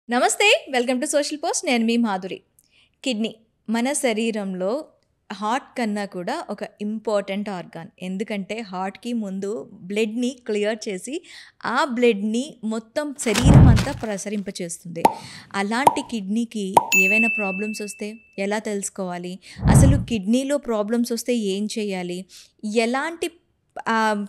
నమస్తే. Welcome to social post. నేను మీ Madhuri. Kidney మన శరీరంలో హార్ట్ కన్నా కూడా ఒక ఇంపార్టెంట్ ఆర్గాన్. ఎందుకంటే హార్ట్‌కి ముందు బ్లడ్‌ని క్లియర్ చేసి, ఆ బ్లడ్‌ని మొత్తం శరీరం అంతా ప్రసరింపచేస్తుంది. అలాంటి కిడ్నీకి ఏవైనా ప్రాబ్లమ్స్ వస్తే ఎలా తెలుసుకోవాలి? అసలు కిడ్నీలో ప్రాబ్లమ్స్ వస్తే ఏం చేయాలి? ఎలాంటి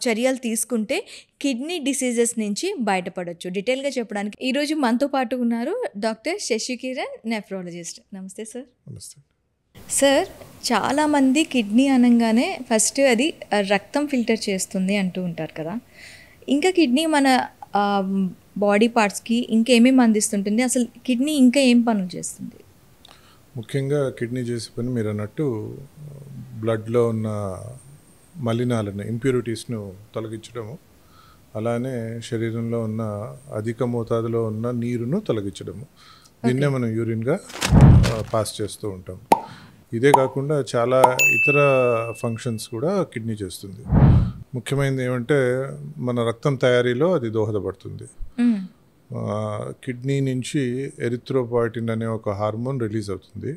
చర్యలు తీసుకుంటే కిడ్నీ డిసీజెస్ నుంచి బయటపడొచ్చు? డీటెయిల్‌గా చెప్పడానికి ఈరోజు మనతో పాటు ఉన్నారు డాక్టర్ శశికిరణ్, నెఫ్రాలజిస్ట్. నమస్తే సార్. నమస్తే. సార్, చాలామంది కిడ్నీ అనంగానే ఫస్ట్ అది రక్తం ఫిల్టర్ చేస్తుంది అంటూ ఉంటారు కదా. ఇంకా కిడ్నీ మన బాడీ పార్ట్స్కి ఇంకేమేమి అందిస్తుంటుంది? అసలు కిడ్నీ ఇంకా ఏం పనులు చేస్తుంది? ముఖ్యంగా కిడ్నీ చేసే పని మీరు అన్నట్టు బ్లడ్లో ఉన్న మలినాలను, ఇంప్యూరిటీస్ను తొలగించడము, అలానే శరీరంలో ఉన్న అధిక మోతాదులో ఉన్న నీరును తొలగించడము. దీన్నే మనం యూరిన్గా పాస్ చేస్తూ ఉంటాం. ఇదే కాకుండా చాలా ఇతర ఫంక్షన్స్ కూడా కిడ్నీ చేస్తుంది. ముఖ్యమైనది ఏమంటే మన రక్తం తయారీలో అది దోహదపడుతుంది. కిడ్నీ నుంచి ఎరిథ్రోపాయిటిన్ అనే ఒక హార్మోన్ రిలీజ్ అవుతుంది.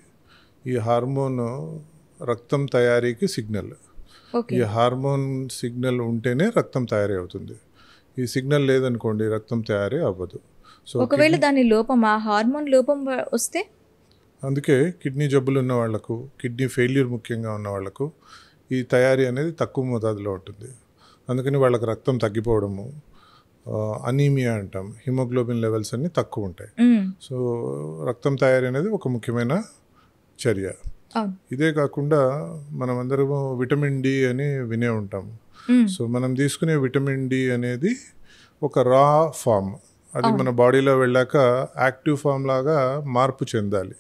ఈ హార్మోన్ రక్తం తయారీకి సిగ్నల్. ఈ హార్మోన్ సిగ్నల్ ఉంటేనే రక్తం తయారీ అవుతుంది. ఈ సిగ్నల్ లేదనుకోండి రక్తం తయారీ అవ్వదు. సో ఒకవేళ దాని లోపం, ఆ హార్మోన్ లోపం వస్తే, అందుకే కిడ్నీ జబ్బులు ఉన్న వాళ్లకు, కిడ్నీ ఫెయిల్యూర్ ముఖ్యంగా ఉన్న వాళ్లకు ఈ తయారీ అనేది తక్కువ మోతాదులో ఉంటుంది. అందుకని వాళ్ళకి రక్తం తగ్గిపోవడము, అనీమియా అంటాం, హిమోగ్లోబిన్ లెవెల్స్ అన్నీ తక్కువ ఉంటాయి. సో రక్తం తయారీ అనేది ఒక ముఖ్యమైన చర్య. ఇదే కాకుండా మనం అందరము విటమిన్ డి అని వినే ఉంటాము. సో మనం తీసుకునే విటమిన్ డి అనేది ఒక రా ఫామ్. అది మన బాడీలో వెళ్ళాక యాక్టివ్ ఫామ్ లాగా మార్పు చెందాలి.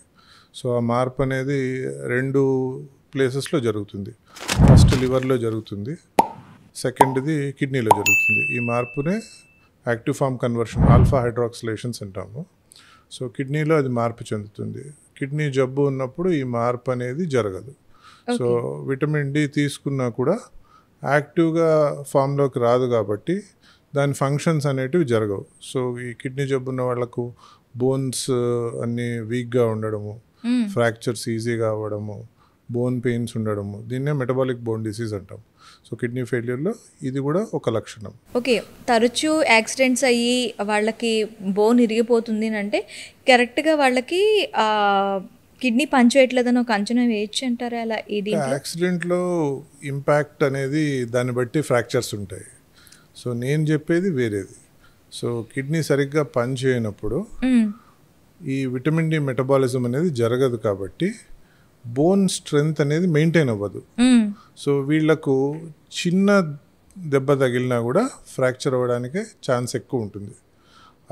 సో ఆ మార్పు అనేది 2 ప్లేసెస్లో జరుగుతుంది. ఫస్ట్ లివర్లో జరుగుతుంది, సెకండ్ది కిడ్నీలో జరుగుతుంది. ఈ మార్పునే యాక్టివ్ ఫామ్ కన్వర్షన్, ఆల్ఫా హైడ్రాక్సిలేషన్స్ అంటాము. సో కిడ్నీలో అది మార్పు చెందుతుంది. కిడ్నీ జబ్బు ఉన్నప్పుడు ఈ మార్పు అనేది జరగదు. సో విటమిన్ డి తీసుకున్నా కూడా యాక్టివ్గా ఫామ్లోకి రాదు కాబట్టి దాని ఫంక్షన్స్ అనేటివి జరగవు. సో ఈ కిడ్నీ జబ్బు ఉన్న వాళ్ళకు బోన్స్ అన్నీ వీక్గా ఉండడము, ఫ్రాక్చర్స్ ఈజీగా అవ్వడము, బోన్ పెయిన్స్ ఉండడము, దీన్నే మెటబాలిక్ బోన్ డిసీజ్ అంటాం. సో కిడ్నీ ఫెయిల్యూర్లో ఇది కూడా ఒక లక్షణం. ఓకే, తరచూ యాక్సిడెంట్స్ అయ్యి వాళ్ళకి బోన్ ఇరిగిపోతుంది అంటే కరెక్ట్గా వాళ్ళకి కిడ్నీ పనిచేయట్లేదని ఒక అంచనా వేయచ్చు అంటారా? అలా ఇది యాక్సిడెంట్లో ఇంపాక్ట్ అనేది దాన్ని బట్టి ఫ్రాక్చర్స్ ఉంటాయి. సో నేను చెప్పేది వేరేది. సో కిడ్నీ సరిగ్గా పనిచేయనప్పుడు ఈ విటమిన్ డి మెటబాలిజం అనేది జరగదు కాబట్టి బోన్ స్ట్రెంగ్త్ అనేది మెయింటైన్ అవ్వదు. సో వీళ్లకు చిన్న దెబ్బ తగిలినా కూడా ఫ్రాక్చర్ అవ్వడానికి ఛాన్స్ ఎక్కువ ఉంటుంది.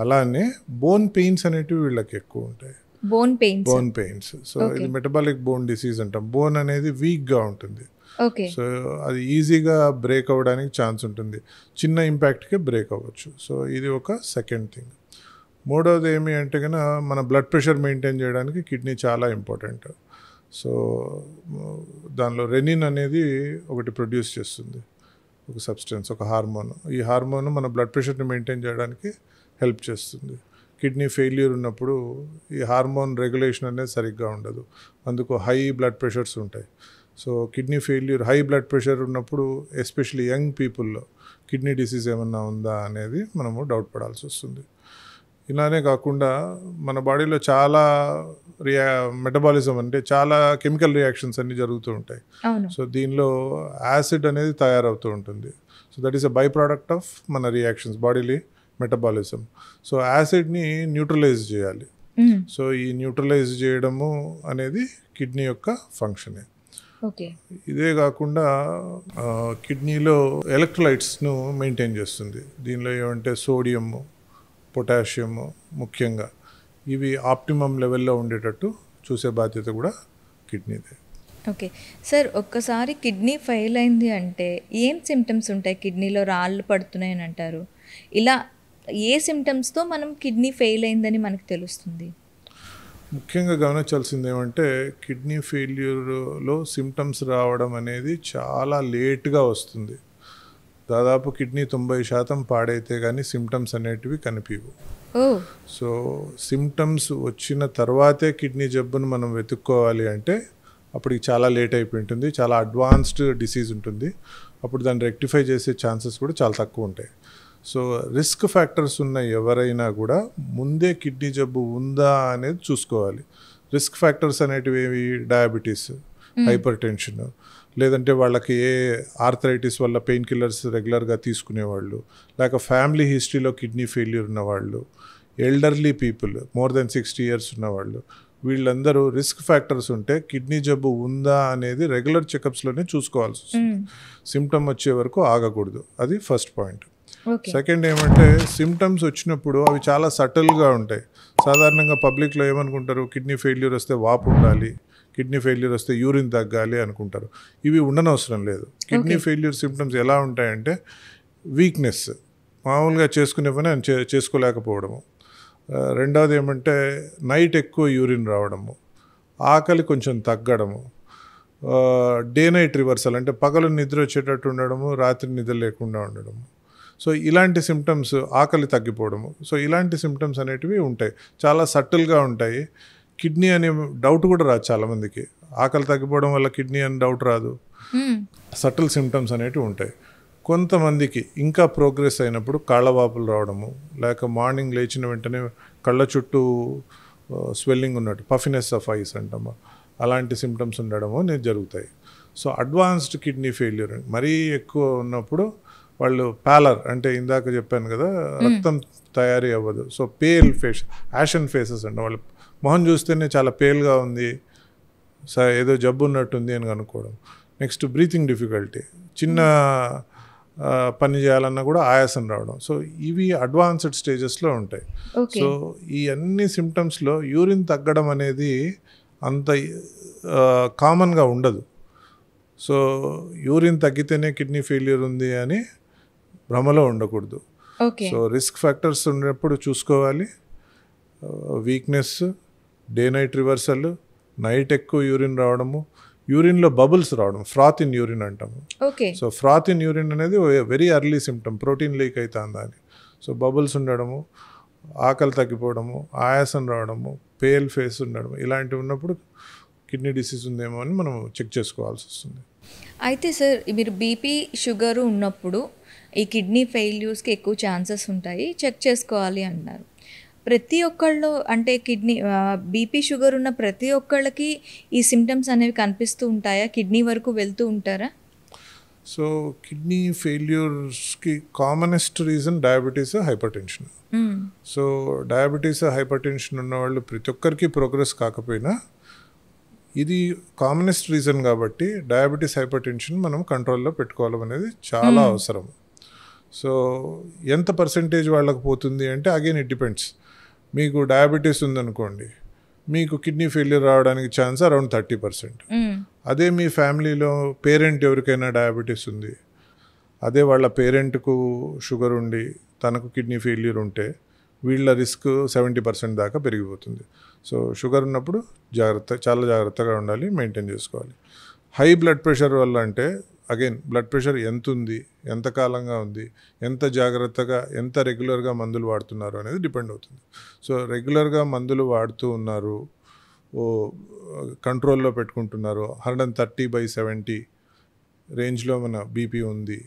అలానే బోన్ పెయిన్స్ అనేటివి వీళ్ళకి ఎక్కువ ఉంటాయి. Bone pains. సో ఇది మెటబాలిక్ బోన్ డిసీజ్ అంటాం. బోన్ అనేది వీక్గా ఉంటుంది. సో అది ఈజీగా బ్రేక్ అవ్వడానికి ఛాన్స్ ఉంటుంది. చిన్న ఇంపాక్ట్కే బ్రేక్ అవ్వచ్చు. సో ఇది ఒక సెకండ్ థింగ్. మూడవది ఏమి అంటే కనుక మన బ్లడ్ ప్రెషర్ మెయింటైన్ చేయడానికి కిడ్నీ చాలా ఇంపార్టెంట్. సో దానిలో రెనిన్ అనేది ఒకటి ప్రొడ్యూస్ చేస్తుంది, ఒక సబ్స్టెన్స్, ఒక హార్మోన్. ఈ హార్మోన్ మన బ్లడ్ ప్రెషర్ని మెయింటైన్ చేయడానికి హెల్ప్ చేస్తుంది. కిడ్నీ ఫెయిల్యూర్ ఉన్నప్పుడు ఈ హార్మోన్ రెగ్యులేషన్ అనేది సరిగ్గా ఉండదు, అందుకు హై బ్లడ్ ప్రెషర్స్ ఉంటాయి. So kidney failure, high blood pressure ఉన్నప్పుడు ఎస్పెషల్లీ యంగ్ పీపుల్లో కిడ్నీ డిసీజ్ ఏమన్నా ఉందా అనేది మనము డౌట్ పడాల్సి వస్తుంది. ఇలానే కాకుండా మన బాడీలో చాలా మెటబాలిజం అంటే చాలా కెమికల్ రియాక్షన్స్ అన్నీ జరుగుతూ ఉంటాయి. సో దీనిలో యాసిడ్ అనేది తయారవుతూ ఉంటుంది. So that is a by product of మన రియాక్షన్స్, బాడీలీ మెటబాలిజం. సో యాసిడ్ని న్యూట్రలైజ్ చేయాలి. సో ఈ న్యూట్రలైజ్ చేయడము అనేది కిడ్నీ యొక్క ఫంక్షనే. ఇదే కాకుండా కిడ్నీలో ఎలక్ట్రోలైట్స్ను మెయింటైన్ చేస్తుంది. దీనిలో ఏమంటే సోడియము, పొటాషియము ముఖ్యంగా, ఇవి ఆప్టిమమ్ లెవెల్లో ఉండేటట్టు చూసే బాధ్యత కూడా కిడ్నీదే. ఓకే సార్, ఒక్కసారి కిడ్నీ ఫెయిల్ అయింది అంటే ఏం సిమ్టమ్స్ ఉంటాయి? కిడ్నీలో రాళ్ళు పడుతున్నాయని అంటారు. ఇలా ఏ సిమ్టమ్స్తో మనం కిడ్నీ ఫెయిల్ అయిందని మనకు తెలుస్తుంది? ముఖ్యంగా గమనించాల్సింది ఏమంటే కిడ్నీ ఫెయిల్యూర్లో సిమ్టమ్స్ రావడం అనేది చాలా లేట్గా వస్తుంది. దాదాపు కిడ్నీ 90% పాడైతే కానీ సిమ్టమ్స్ అనేటివి కనిపించవు. సో సిమ్టమ్స్ వచ్చిన తర్వాతే కిడ్నీ జబ్బును మనం వెతుక్కోవాలి అంటే అప్పటికి చాలా లేట్ అయిపోయి ఉంటుంది, చాలా అడ్వాన్స్డ్ డిసీజ్ ఉంటుంది. అప్పుడు దాన్ని రెక్టిఫై చేసే ఛాన్సెస్ కూడా చాలా తక్కువ ఉంటాయి. సో రిస్క్ ఫ్యాక్టర్స్ ఉన్న ఎవరైనా కూడా ముందే కిడ్నీ జబ్బు ఉందా అనేది చూసుకోవాలి. రిస్క్ ఫ్యాక్టర్స్ అనేటివి ఏవి? డయాబెటీస్, హైపర్ టెన్షన్, లేదంటే వాళ్ళకి ఏ ఆర్థరైటిస్ వల్ల పెయిన్ కిల్లర్స్ రెగ్యులర్గా తీసుకునేవాళ్ళు, లేక ఫ్యామిలీ హిస్టరీలో కిడ్నీ ఫెయిల్యూర్ ఉన్నవాళ్ళు, elderly people more than 60 years ఉన్నవాళ్ళు, వీళ్ళందరూ రిస్క్ ఫ్యాక్టర్స్ ఉంటే కిడ్నీ జబ్బు ఉందా అనేది రెగ్యులర్ చెకప్స్లోనే చూసుకోవాల్సి వస్తుంది. సిమ్టమ్ వచ్చే వరకు ఆగకూడదు. అది ఫస్ట్ పాయింట్. సెకండ్ ఏమంటే సిమ్టమ్స్ వచ్చినప్పుడు అవి చాలా సటిల్గా ఉంటాయి. సాధారణంగా పబ్లిక్లో ఏమనుకుంటారు, కిడ్నీ ఫెయిల్యూర్ వస్తే వాపు ఉండాలి, కిడ్నీ ఫెయిల్యూర్ వస్తే యూరిన్ తగ్గాలి అనుకుంటారు. ఇవి ఉండనవసరం లేదు. కిడ్నీ ఫెయిల్యూర్ సిమ్టమ్స్ ఎలా ఉంటాయంటే వీక్నెస్, మామూలుగా చేసుకునే పని చేసుకోలేకపోవడము. రెండవది ఏమంటే నైట్ ఎక్కువ యూరిన్ రావడము, ఆకలి కొంచెం తగ్గడము, డే నైట్ రివర్సల్ అంటే పగలు నిద్ర వచ్చేటట్టు ఉండడము, రాత్రి నిద్ర లేకుండా ఉండడము. సో ఇలాంటి సిమ్టమ్స్, ఆకలి తగ్గిపోవడము, సో ఇలాంటి సిమ్టమ్స్ అనేటివి ఉంటాయి, చాలా సటిల్గా ఉంటాయి. కిడ్నీ అనే డౌట్ కూడా రాదు చాలామందికి. ఆకలి తగ్గిపోవడం వల్ల కిడ్నీ అని డౌట్ రాదు. సటిల్ సిమ్టమ్స్ అనేటివి ఉంటాయి. కొంతమందికి ఇంకా ప్రోగ్రెస్ అయినప్పుడు కాళ్ళవాపులు రావడము, లేక మార్నింగ్ లేచిన వెంటనే కళ్ళ చుట్టూ స్వెల్లింగ్ ఉన్నట్టు, పఫినెస్ ఆఫ్ ఐస్ అంటాము, అలాంటి సిమ్టమ్స్ ఉండడము అనేది జరుగుతాయి. సో అడ్వాన్స్డ్ కిడ్నీ ఫెయిల్యూర్ మరీ ఎక్కువ ఉన్నప్పుడు వాళ్ళు ప్యాలర్ అంటే ఇందాక చెప్పాను కదా, రక్తం తయారీ అవ్వదు. సో పేల్ ఫేస్, యాషన్ ఫేసెస్ అంట, వాళ్ళు మొహం చూస్తేనే చాలా పేల్గా ఉంది, ఏదో జబ్బు ఉన్నట్టుంది అని అనుకోవడం. నెక్స్ట్ బ్రీతింగ్ డిఫికల్టీ, చిన్న పని చేయాలన్నా కూడా ఆయాసం రావడం. సో ఇవి అడ్వాన్స్డ్ స్టేజెస్లో ఉంటాయి. సో ఈ అన్ని సిమ్టమ్స్లో యూరిన్ తగ్గడం అనేది అంత కామన్గా ఉండదు. సో యూరిన్ తగ్గితేనే కిడ్నీ ఫెయిల్యూర్ ఉంది అని భ్రమలో ఉండకూడదు. సో రిస్క్ ఫ్యాక్టర్స్ ఉన్నప్పుడు చూసుకోవాలి. Weakness, day night reversal, night ఎక్కువ యూరిన్ రావడము, యూరిన్లో బబుల్స్ రావడం, ఫ్రాత్ ఇన్ యూరిన్ అంటాము. సో ఫ్రాత్ ఇన్ యూరిన్ అనేది very early symptom, protein leak అవుతుందా అని. సో బబుల్స్ ఉండడము, ఆకలి తగ్గిపోవడము, ఆయాసం రావడము, పేల్ ఫేస్ ఉండడం, ఇలాంటివి ఉన్నప్పుడు కిడ్నీ డిసీజ్ ఉందేమో అని మనం చెక్ చేసుకోవాల్సి వస్తుంది. అయితే సార్, మీరు బీపీ షుగర్ ఉన్నప్పుడు ఈ కిడ్నీ ఫెయిల్యూర్స్కి ఎక్కువ ఛాన్సెస్ ఉంటాయి, చెక్ చేసుకోవాలి అన్నారు. ప్రతి ఒక్కళ్ళు అంటే కిడ్నీ బీపీ షుగర్ ఉన్న ప్రతి ఒక్కళ్ళకి ఈ సిమ్టమ్స్ అనేవి కనిపిస్తూ ఉంటాయా? కిడ్నీ వరకు వెళ్తూ ఉంటారా? సో కిడ్నీ ఫెయిల్యూర్స్కి commonest reason diabetes, hypertension. So diabetes, hypertension ఉన్న వాళ్ళు ప్రతి ఒక్కరికి ప్రోగ్రెస్ కాకపోయినా ఇది కామనెస్ట్ రీజన్ కాబట్టి డయాబెటీస్, హైపర్ టెన్షన్ మనం కంట్రోల్లో పెట్టుకోవాలనేది చాలా అవసరం. సో ఎంత పర్సెంటేజ్ వాళ్ళకి పోతుంది అంటే అగైన్ ఇట్ డిపెండ్స్. మీకు డయాబెటీస్ ఉందనుకోండి, మీకు కిడ్నీ ఫెయిల్యూర్ రావడానికి ఛాన్స్ అరౌండ్ 30%. అదే మీ ఫ్యామిలీలో పేరెంట్ ఎవరికైనా డయాబెటీస్ ఉంది, అదే వాళ్ళ పేరెంట్కు షుగర్ ఉండి తనకు కిడ్నీ ఫెయిల్యూర్ ఉంటే వీళ్ళ రిస్క్ 70% దాకా పెరిగిపోతుంది. సో షుగర్ ఉన్నప్పుడు చాలా జాగ్రత్తగా ఉండాలి, మెయింటైన్ చేసుకోవాలి. హై బ్లడ్ ప్రెషర్ వల్ల అంటే అగైన్ బ్లడ్ ప్రెషర్ ఎంత ఉంది, ఎంత కాలంగా ఉంది, ఎంత జాగ్రత్తగా, ఎంత రెగ్యులర్గా మందులు వాడుతున్నారు అనేది డిపెండ్ అవుతుంది. సో రెగ్యులర్గా మందులు వాడుతూ ఉన్నారు, కంట్రోల్లో పెట్టుకుంటున్నారు, 130/70 రేంజ్లో మన బీపీ ఉంది,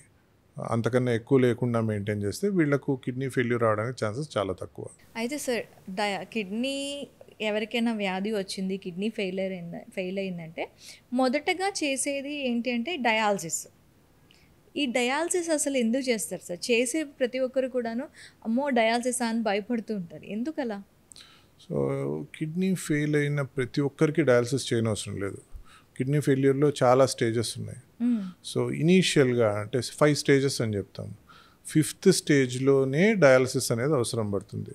అంతకన్నా ఎక్కువ లేకుండా మెయింటైన్ చేస్తే వీళ్ళకు కిడ్నీ ఫెయిల్యూర్ రావడానికి ఛాన్సెస్ చాలా తక్కువ. అయితే సార్, కిడ్నీ ఎవరికైనా వ్యాధి వచ్చింది, కిడ్నీ ఫెయిల్ అయిందంటే మొదటగా చేసేది ఏంటి అంటే డయాలసిస్. ఈ డయాలసిస్ అసలు ఎందుకు చేస్తారు సార్? చేసే ప్రతి ఒక్కరు కూడాను అమ్మో డయాలసిస్ అని భయపడుతూ ఉంటారు, ఎందుకు అలా? సో కిడ్నీ ఫెయిల్ అయిన ప్రతి ఒక్కరికి డయాలసిస్ చేయనవసరం లేదు. కిడ్నీ ఫెయిల్యూర్లో చాలా స్టేజెస్ ఉన్నాయి. సో ఇనీషియల్గా అంటే 5 stages అని చెప్తాం. 5th స్టేజ్లోనే డయాలసిస్ అనేది అవసరం పడుతుంది.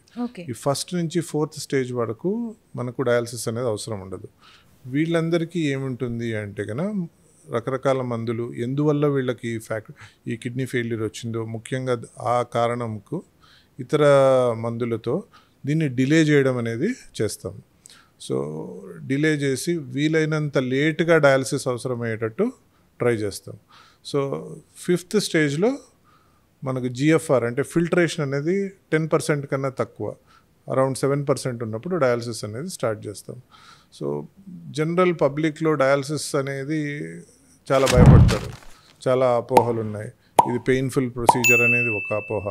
ఈ 1st నుంచి 4th స్టేజ్ వరకు మనకు డయాలసిస్ అనేది అవసరం ఉండదు. వీళ్ళందరికీ ఏముంటుంది అంటే కనుక రకరకాల మందులు, ఎందువల్ల వీళ్ళకి ఈ కిడ్నీ ఫెయిల్యూర్ వచ్చిందో ముఖ్యంగా ఆ కారణంకు ఇతర మందులతో దీన్ని డిలే చేయడం అనేది చేస్తాం. సో డిలే చేసి వీలైనంత లేట్గా డయాలసిస్ అవసరమయ్యేటట్టు ట్రై చేస్తాం. సో 5th స్టేజ్లో మనకు జిఎఫ్ఆర్ అంటే ఫిల్టరేషన్ అనేది 10% కన్నా తక్కువ. అరౌండ్ 7% ఉన్నప్పుడు డయాలసిస్ అనేది స్టార్ట్ చేస్తాం. సో జనరల్ పబ్లిక్లో డయాలసిస్ అనేది చాలా భయపడతారు, చాలా అపోహలు ఉన్నాయి. ఇది పెయిన్ఫుల్ ప్రొసీజర్ అనేది ఒక అపోహ.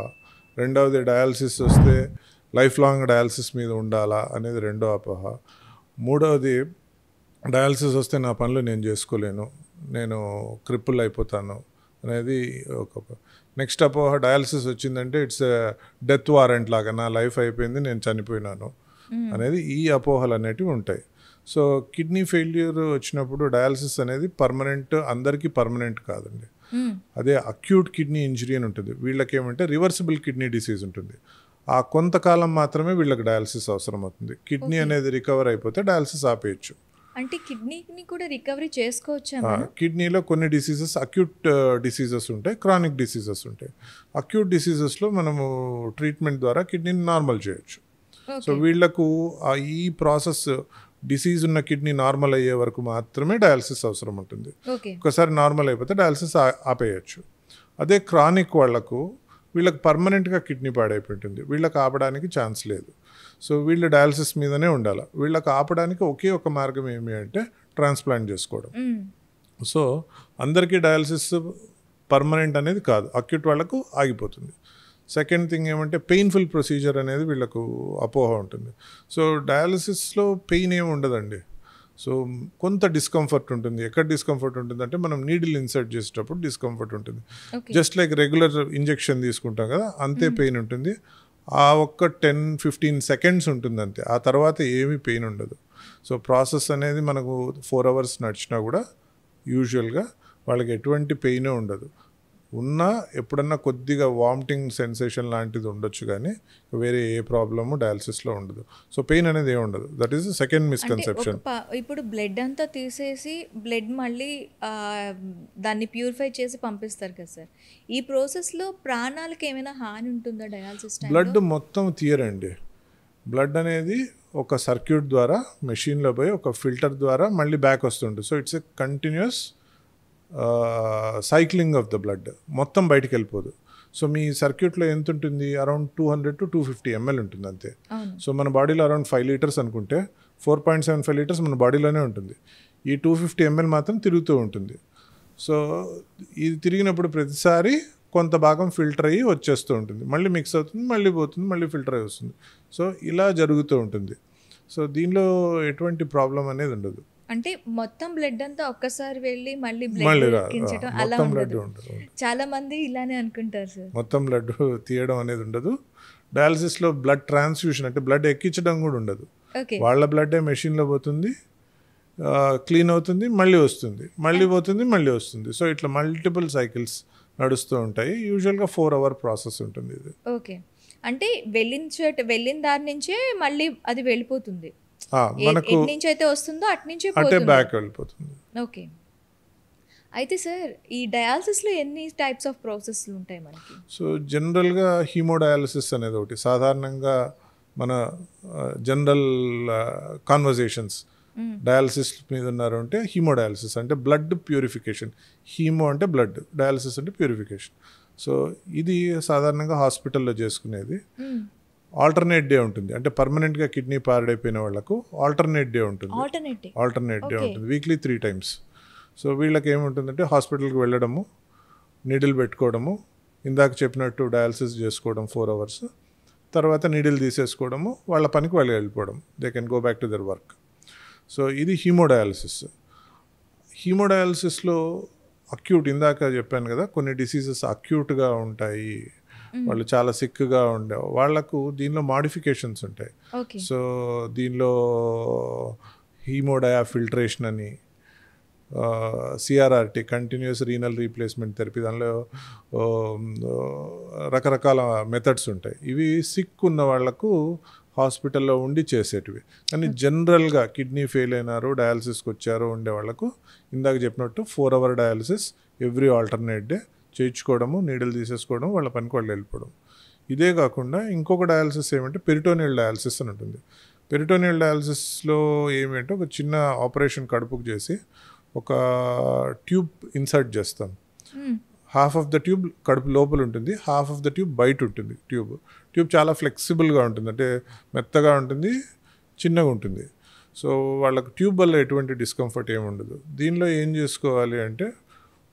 రెండవది డయాలసిస్ వస్తే లైఫ్ లాంగ్ డయాలసిస్ మీద ఉండాలా అనేది రెండో అపోహ. మూడవది డయాలసిస్ వస్తే నా పనులు నేను చేసుకోలేను, నేను క్రిపుల్ అయిపోతాను అనేది ఒక. నెక్స్ట్ అపోహ, డయాలసిస్ వచ్చిందంటే ఇట్స్ డెత్ వారెంట్ లాగా, నా లైఫ్ అయిపోయింది, నేను చనిపోయినాను అనేది. ఈ అపోహలు అనేటివి ఉంటాయి. సో కిడ్నీ ఫెయిల్యూర్ వచ్చినప్పుడు డయాలసిస్ అనేది పర్మనెంట్, అందరికీ పర్మనెంట్ కాదండి. అదే అక్యూట్ కిడ్నీ ఇంజరీ అని ఉంటుంది. వీళ్ళకి ఏమంటే రివర్సిబుల్ కిడ్నీ డిసీజ్ ఉంటుంది. ఆ కొంతకాలం మాత్రమే వీళ్ళకి డయాలసిస్ అవసరం అవుతుంది. కిడ్నీ అనేది రికవర్ అయిపోతే డయాలసిస్ ఆపేయచ్చు. అంటే కిడ్నీని కూడా రికవరీ చేసుకోవచ్చా? కిడ్నీలో కొన్ని డిసీజెస్ అక్యూట్ డిసీజెస్ ఉంటాయి, క్రానిక్ డిసీజెస్ ఉంటాయి. అక్యూట్ డిసీజెస్లో మనము ట్రీట్మెంట్ ద్వారా కిడ్నీని నార్మల్ చేయొచ్చు. సో వీళ్లకు ఈ ప్రాసెస్, డిసీజ్ ఉన్న కిడ్నీ నార్మల్ అయ్యే వరకు మాత్రమే డయాలసిస్ అవసరం ఉంటుంది. ఒకసారి నార్మల్ అయిపోతే డయాలసిస్ ఆపేయచ్చు. అదే క్రానిక్ వాళ్లకు, వీళ్ళకి పర్మనెంట్గా కిడ్నీ పాడైపోయి ఉంటుంది, వీళ్ళకి ఆపడానికి ఛాన్స్ లేదు. సో వీళ్ళు డయాలసిస్ మీదనే ఉండాలి. వీళ్ళకి ఆపడానికి ఒకే ఒక మార్గం ఏమి అంటే ట్రాన్స్ప్లాంట్ చేసుకోవడం. సో అందరికీ డయాలసిస్ పర్మనెంట్ అనేది కాదు, అక్యూట్ వాళ్ళకు ఆగిపోతుంది. సెకండ్ థింగ్ ఏమంటే పెయిన్ఫుల్ ప్రొసీజర్ అనేది వీళ్ళకు అపోహ ఉంటుంది. సో డయాలసిస్లో పెయిన్ ఏమి ఉండదండి. సో కొంత డిస్కంఫర్ట్ ఉంటుంది. ఎక్కడ డిస్కంఫర్ట్ ఉంటుంది అంటే మనం నీడిల్ ఇన్సర్ట్ చేసేటప్పుడు డిస్కంఫర్ట్ ఉంటుంది. జస్ట్ లైక్ రెగ్యులర్ ఇంజెక్షన్ తీసుకుంటాం కదా, అంతే పెయిన్ ఉంటుంది. ఆ ఒక్క 10-15 సెకండ్స్ ఉంటుంది అంతే. ఆ తర్వాత ఏమీ పెయిన్ ఉండదు. సో ప్రాసెస్ అనేది మనకు 4 hours నడిచినా కూడా యూజువల్గా వాళ్ళకి ఎటువంటి పెయిన్ ఉండదు. ఉన్నా ఎప్పుడన్నా కొద్దిగా వామిటింగ్ సెన్సేషన్ లాంటిది ఉండొచ్చు, కానీ వేరే ఏ ప్రాబ్లము డయాలసిస్లో ఉండదు. సో పెయిన్ అనేది ఏమి ఉండదు. That is the second misconception. ఇప్పుడు బ్లడ్ అంతా తీసేసి బ్లడ్ మళ్ళీ దాన్ని ప్యూరిఫై చేసి పంపిస్తారు కదా సార్, ఈ ప్రాసెస్లో ప్రాణాలకు ఏమైనా హాని ఉంటుందా డయాలసిస్? బ్లడ్ మొత్తం తీయరండి. బ్లడ్ అనేది ఒక సర్క్యూట్ ద్వారా మెషిన్లో పోయి ఒక ఫిల్టర్ ద్వారా మళ్ళీ బ్యాక్ వస్తుంటుంది. So it's a continuous cycling of the blood, మొత్తం బయటికి వెళ్ళిపోదు. సో మీ సర్క్యూట్లో ఎంత ఉంటుంది? అరౌండ్ 200 to 250 ml ఉంటుంది అంతే. సో మన బాడీలో అరౌండ్ 5 liters అనుకుంటే 4.75 liters మన బాడీలోనే ఉంటుంది. ఈ 250 ml మాత్రం తిరుగుతూ ఉంటుంది. సో ఇది తిరిగినప్పుడు ప్రతిసారి కొంత భాగం ఫిల్టర్ అయ్యి వచ్చేస్తూ ఉంటుంది, మళ్ళీ మిక్స్ అవుతుంది, మళ్ళీ పోతుంది, మళ్ళీ ఫిల్టర్ అయ్యి వస్తుంది. సో ఇలా జరుగుతూ ఉంటుంది. సో దీనిలో ఎటువంటి ప్రాబ్లం అనేది ఉండదు. అంటే మొత్తం బ్లడ్ అంతా ఒక్కసారి వెళ్ళి మళ్ళీ బ్లడ్ ఎక్కించడం అలా ఉండదు. చాలా మంది ఇలానే అనుకుంటారు సార్. మొత్తం బ్లడ్ తీయడం అనేది ఉండదు. డయాలసిస్లో బ్లడ్ ట్రాన్స్ఫ్యూషన్ అంటే బ్లడ్ ఎక్కించడం కూడా ఉండదు. వాళ్ళ బ్లడ్డే మెషిన్లో పోతుంది, క్లీన్ అవుతుంది, మళ్ళీ వస్తుంది, మళ్ళీ పోతుంది, మళ్ళీ వస్తుంది. సో ఇట్లా మల్టిపుల్ సైకిల్స్ నడుస్తూ ఉంటాయి. యూజువల్గా 4 hour ప్రాసెస్ ఉంటుంది ఇది. ఓకే, అంటే వెళ్ళిన దారి నుంచే మళ్ళీ అది వెళ్ళిపోతుంది, మనకు నుంచి అయితే వస్తుందో అట్నుంచే బ్యాక్ వెళ్ళిపోతుంది. ఓకే, అయితే సార్ ఈ డయాలసిస్లో ఎన్ని టైప్స్ ఆఫ్ ప్రాసెస్లు ఉంటాయి మనకి? సో జనరల్గా హీమోడయాలసిస్ అనేది ఒకటి. సాధారణంగా మన జనరల్ కాన్వర్జేషన్స్ డయాలసిస్ మీద ఉన్నారు అంటే హీమోడయాలసిస్ అంటే బ్లడ్ ప్యూరిఫికేషన్. హీమో అంటే బ్లడ్, డయాలసిస్ అంటే ప్యూరిఫికేషన్. సో ఇది సాధారణంగా హాస్పిటల్లో చేసుకునేది. ఆల్టర్నేట్ డే ఉంటుంది, అంటే పర్మనెంట్గా కిడ్నీ పాడైపోయిన వాళ్ళకు ఆల్టర్నేట్ డే ఉంటుంది. Weekly 3 times. సో వీళ్ళకి ఏముంటుందంటే హాస్పిటల్కి వెళ్ళడము, నీడిల్ పెట్టుకోవడము, ఇందాక చెప్పినట్టు డయాలసిస్ చేసుకోవడం 4 hours, తర్వాత నీడిల్ తీసేసుకోవడము, వాళ్ళ పనికి వాళ్ళు వెళ్ళిపోవడం. They can go back to their work. So ఇది హీమోడయాలసిస్. హీమోడయాలసిస్లో అక్యూట్, ఇందాక చెప్పాను కదా కొన్ని డిసీజెస్ అక్యూట్గా ఉంటాయి, వాళ్ళు చాలా సిక్గా ఉండే వాళ్ళకు దీనిలో మాడిఫికేషన్స్ ఉంటాయి. సో దీనిలో హీమోడయా ఫిల్ట్రేషన్ అని, CRRT continuous renal replacement therapy, దానిలో రకరకాల మెథడ్స్ ఉంటాయి. ఇవి సిక్ ఉన్న వాళ్లకు హాస్పిటల్లో ఉండి చేసేటివి. కానీ జనరల్గా కిడ్నీ ఫెయిల్ అయినారు, డయాలసిస్కి వచ్చారు ఉండే వాళ్ళకు ఇందాక చెప్పినట్టు 4 hour dialysis every alternate day చేయించుకోవడము, నీడలు తీసేసుకోవడం, వాళ్ళ పనికి వాళ్ళు వెళ్ళిపోవడం. ఇదే కాకుండా ఇంకొక డయాలసిస్ ఏమంటే పెరిటోనియల్ డయాలసిస్ అని ఉంటుంది. పెరిటోనియల్ డయాలసిస్లో ఏమంటే ఒక చిన్న ఆపరేషన్ కడుపుకు చేసి ఒక ట్యూబ్ ఇన్సర్ట్ చేస్తాం. హాఫ్ ఆఫ్ ద ట్యూబ్ కడుపు లోపల ఉంటుంది, హాఫ్ ఆఫ్ ద ట్యూబ్ బయట ఉంటుంది. ట్యూబ్ చాలా ఫ్లెక్సిబుల్గా ఉంటుంది, అంటే మెత్తగా ఉంటుంది, చిన్నగా ఉంటుంది. సో వాళ్ళకి ట్యూబ్ వల్ల ఎటువంటి డిస్కంఫర్ట్ ఏమి ఉండదు. దీనిలో ఏం చేసుకోవాలి అంటే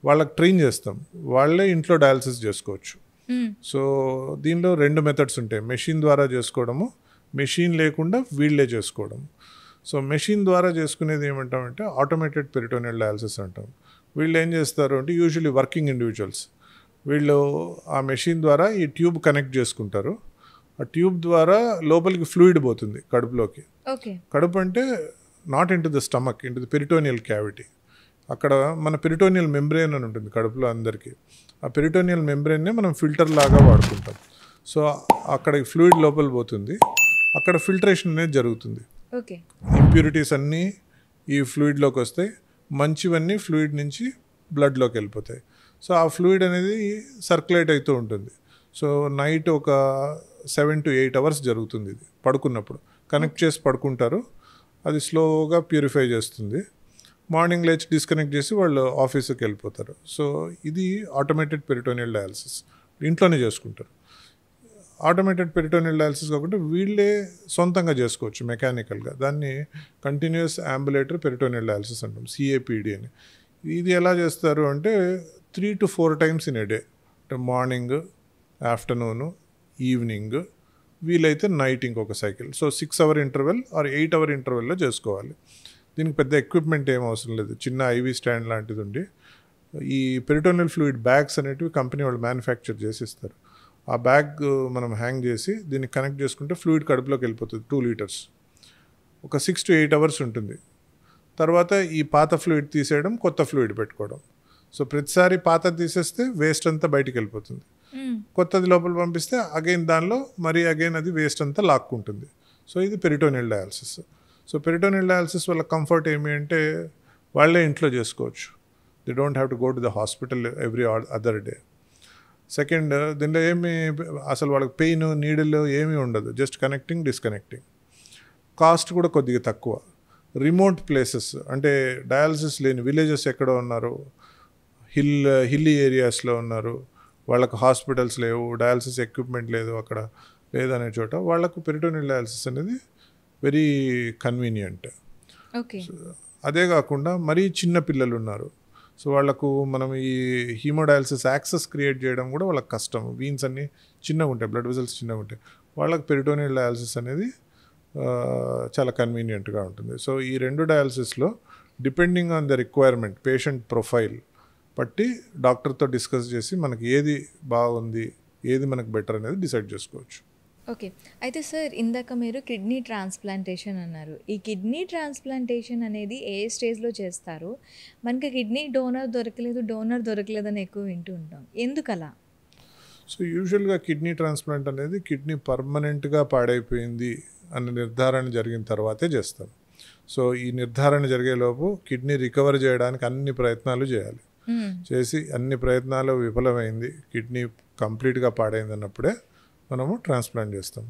వాళ్ళకి ట్రైన్ చేస్తాం, వాళ్ళే ఇంట్లో డయాలసిస్ చేసుకోవచ్చు. సో దీనిలో 2 మెథడ్స్ ఉంటాయి, మెషిన్ ద్వారా చేసుకోవడము, మెషిన్ లేకుండా వీళ్ళే చేసుకోవడం. సో మెషిన్ ద్వారా చేసుకునేది ఏమంటామంటే ఆటోమేటెడ్ పెరిటోనియల్ డయాలసిస్ అంటాం. వీళ్ళు ఏం చేస్తారు అంటే యూజువల్లీ వర్కింగ్ ఇండివిజువల్స్, వీళ్ళు ఆ మెషిన్ ద్వారా ఈ ట్యూబ్ కనెక్ట్ చేసుకుంటారు. ఆ ట్యూబ్ ద్వారా లోపలికి ఫ్లూయిడ్ పోతుంది కడుపులోకి. కడుపు అంటే not into the stomach, into the peritoneal cavity. అక్కడ మన పెరిటోనియల్ మెంబ్రెయిన్ అని ఉంటుంది కడుపులో అందరికీ. ఆ పెరిటోనియల్ మెంబ్రెయిన్నే మనం ఫిల్టర్ లాగా వాడుకుంటాం. సో అక్కడ ఫ్లూయిడ్ లోపల పోతుంది, అక్కడ ఫిల్టరేషన్ అనేది జరుగుతుంది. ఇంప్యూరిటీస్ అన్నీ ఈ ఫ్లూయిడ్లోకి వస్తాయి, మంచివన్నీ ఫ్లూయిడ్ నుంచి బ్లడ్లోకి వెళ్ళిపోతాయి. సో ఆ ఫ్లూయిడ్ అనేది సర్క్యులేట్ అవుతూ ఉంటుంది. సో నైట్ ఒక 7 to 8 hours జరుగుతుంది. ఇది పడుకున్నప్పుడు కనెక్ట్ చేసి పడుకుంటారు, అది స్లోగా ప్యూరిఫై చేస్తుంది. మార్నింగ్ లేచి డిస్కనెక్ట్ చేసి వాళ్ళు ఆఫీస్కి వెళ్ళిపోతారు. సో ఇది ఆటోమేటెడ్ పెరిటోనియల్ డయాలసిస్, ఇంట్లోనే చేసుకుంటారు. ఆటోమేటెడ్ పెరిటోనియల్ డయాలసిస్ కాకుండా వీళ్ళే సొంతంగా చేసుకోవచ్చు మెకానికల్గా. దాన్ని కంటిన్యూస్ అంబులేటరీ పెరిటోనియల్ డయాలసిస్ అంటాం, CAPD అని. ఇది ఎలా చేస్తారు అంటే 3 to 4 times in a day, అంటే మార్నింగ్, ఆఫ్టర్నూను, ఈవినింగ్, వీలైతే నైట్ ఇంకొక cycle. So 6 hour interval or 8 hour ఇంటర్వెల్లో చేసుకోవాలి. దీనికి పెద్ద ఎక్విప్మెంట్ ఏం అవసరం లేదు, చిన్న IV స్టాండ్ లాంటిది ఉండి ఈ పెరిటోనియల్ ఫ్లూయిడ్ బ్యాగ్స్ అనేటివి కంపెనీ వాళ్ళు మ్యానుఫ్యాక్చర్ చేసి ఇస్తారు. ఆ బ్యాగ్ మనం హ్యాంగ్ చేసి దీన్ని కనెక్ట్ చేసుకుంటే ఫ్లూయిడ్ కడుపులోకి వెళ్ళిపోతుంది 2 liters. ఒక 6 to 8 hours ఉంటుంది. తర్వాత ఈ పాత ఫ్లూయిడ్ తీసేయడం, కొత్త ఫ్లూయిడ్ పెట్టుకోవడం. సో ప్రతిసారి పాత తీసేస్తే వేస్ట్ అంతా బయటికి వెళ్ళిపోతుంది, కొత్తది లోపల పంపిస్తే అగైన్ దానిలో మరి అగైన్ అది వేస్ట్ అంతా లాక్కుంటుంది. సో ఇది peritoneal dialysis. So peritoneal dialysis వల్ల కంఫర్ట్ ఏమి అంటే వాళ్ళే ఇంట్లో చేసుకోవచ్చు, they don't have to go to the hospital every other day. Second, దీనిలో ఏమి అసలు వాళ్ళకి పెయిన్, నీడిల్ ఏమీ ఉండదు, జస్ట్ కనెక్టింగ్, డిస్కనెక్టింగ్. కాస్ట్ కూడా కొద్దిగా తక్కువ. రిమోట్ ప్లేసెస్ అంటే డయాలసిస్ లేని విలేజెస్ ఎక్కడో ఉన్నారు, హిల్లీ ఏరియాస్లో ఉన్నారు, వాళ్ళకు హాస్పిటల్స్ లేవు, డయాలసిస్ ఎక్విప్మెంట్ లేదు, అక్కడ లేదనే చోట వాళ్ళకు పెరిటోనియల్ డయాలసిస్ అనేది వెరీ కన్వీనియంట్. అదే కాకుండా మరీ చిన్న పిల్లలు ఉన్నారు, సో వాళ్ళకు మనం ఈ హీమోడయాలసిస్ యాక్సెస్ క్రియేట్ చేయడం కూడా వాళ్ళకి కష్టం, వీన్స్ అన్నీ చిన్నగా ఉంటాయి, బ్లడ్ వెజల్స్ చిన్నగా ఉంటాయి, వాళ్ళకి పెరిటోనియల్ డయాలసిస్ అనేది చాలా కన్వీనియంట్గా ఉంటుంది. సో ఈ 2 డయాలసిస్లో depending on the requirement, patient profile బట్టి డాక్టర్తో డిస్కస్ చేసి మనకి ఏది బాగుంది, ఏది మనకు బెటర్ అనేది డిసైడ్ చేసుకోవచ్చు. ఓకే, అయితే సార్ ఇందాక మీరు కిడ్నీ ట్రాన్స్ప్లాంటేషన్ అన్నారు. ఈ కిడ్నీ ట్రాన్స్ప్లాంటేషన్ అనేది ఏ స్టేజ్లో చేస్తారు? మనకి కిడ్నీ డోనర్ దొరకలేదని ఎక్కువ వింటూ ఉంటాం, ఎందుకలా? సో యూజువల్గా కిడ్నీ ట్రాన్స్ప్లాంట్ అనేది కిడ్నీ పర్మనెంట్గా పాడైపోయింది అన్న నిర్ధారణ జరిగిన తర్వాతే చేస్తాం. సో ఈ నిర్ధారణ జరిగేలోపు కిడ్నీ రికవర్ చేయడానికి అన్ని ప్రయత్నాలు చేయాలి. చేసి అన్ని ప్రయత్నాలు విఫలమైంది, కిడ్నీ కంప్లీట్గా పాడైంది అన్నప్పుడే మనము ట్రాన్స్ప్లాంట్ చేస్తాం.